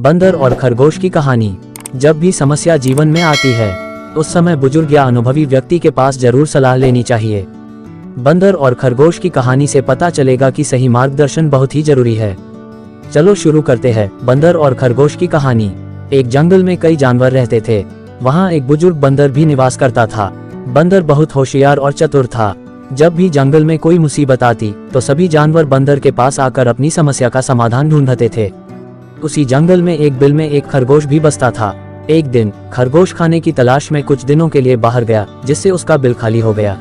बंदर और खरगोश की कहानी। जब भी समस्या जीवन में आती है उस समय बुजुर्ग या अनुभवी व्यक्ति के पास जरूर सलाह लेनी चाहिए। बंदर और खरगोश की कहानी से पता चलेगा कि सही मार्गदर्शन बहुत ही जरूरी है। चलो शुरू करते हैं। बंदर और खरगोश की कहानी। एक जंगल में कई जानवर रहते थे। वहाँ एक बुजुर्ग बंदर भी निवास करता था। बंदर बहुत होशियार और चतुर था। जब भी जंगल में कोई मुसीबत आती तो सभी जानवर बंदर के पास आकर अपनी समस्या का समाधान ढूंढते थे। उसी जंगल में एक बिल में एक खरगोश भी बसता था। एक दिन खरगोश खाने की तलाश में कुछ दिनों के लिए बाहर गया, जिससे उसका बिल खाली हो गया।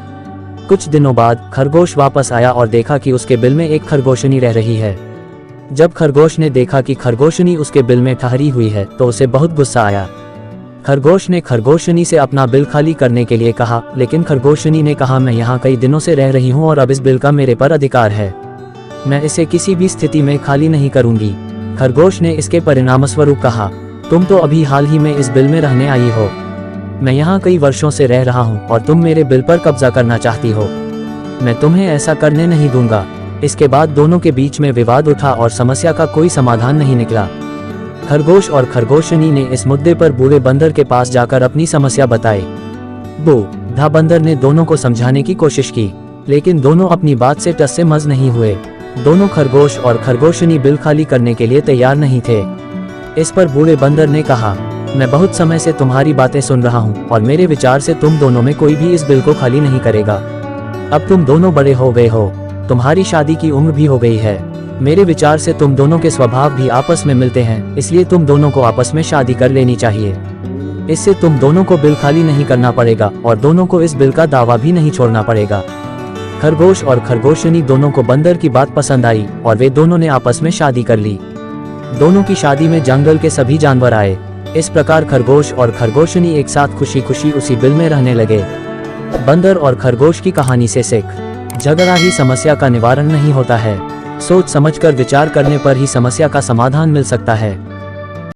कुछ दिनों बाद खरगोश वापस आया और देखा कि उसके बिल में एक खरगोशनी रह रही है। जब खरगोश ने देखा कि खरगोशनी उसके बिल में ठहरी हुई है तो उसे बहुत गुस्सा आया। खरगोश ने खरगोशनी से अपना बिल खाली करने के लिए कहा, लेकिन खरगोशनी ने कहा, मैं यहाँ कई दिनों से रह रही हूँ और अब इस बिल का मेरे पर अधिकार है। मैं इसे किसी भी स्थिति में खाली नहीं करूंगी। खरगोश ने इसके परिणामस्वरूप कहा, तुम तो अभी हाल ही में इस बिल में रहने आई हो। मैं यहाँ कई वर्षों से रह रहा हूँ और तुम मेरे बिल पर कब्जा करना चाहती हो। मैं तुम्हें ऐसा करने नहीं दूंगा। इसके बाद दोनों के बीच में विवाद उठा और समस्या का कोई समाधान नहीं निकला। खरगोश और खरगोशनी ने इस मुद्दे पर बूढ़े बंदर के पास जाकर अपनी समस्या बताई। बूढ़ा बंदर ने दोनों को समझाने की कोशिश की, लेकिन दोनों अपनी बात से टस से मस नहीं हुए। दोनों खरगोश और खरगोशनी बिल खाली करने के लिए तैयार नहीं थे। इस पर बूढ़े बंदर ने कहा, मैं बहुत समय से तुम्हारी बातें सुन रहा हूँ और मेरे विचार से तुम दोनों में कोई भी इस बिल को खाली नहीं करेगा। अब तुम दोनों बड़े हो गए हो, तुम्हारी शादी की उम्र भी हो गई है। मेरे विचार से तुम दोनों के स्वभाव भी आपस में मिलते हैं, इसलिए तुम दोनों को आपस में शादी कर लेनी चाहिए। इससे तुम दोनों को बिल खाली नहीं करना पड़ेगा और दोनों को इस बिल का दावा भी नहीं छोड़ना पड़ेगा। खरगोश और खरगोशनी दोनों को बंदर की बात पसंद आई और वे दोनों ने आपस में शादी कर ली। दोनों की शादी में जंगल के सभी जानवर आए। इस प्रकार खरगोश और खरगोशनी एक साथ खुशी खुशी उसी बिल में रहने लगे। बंदर और खरगोश की कहानी से सीख। झगड़ा ही समस्या का निवारण नहीं होता है। सोच समझकर विचार करने पर ही समस्या का समाधान मिल सकता है।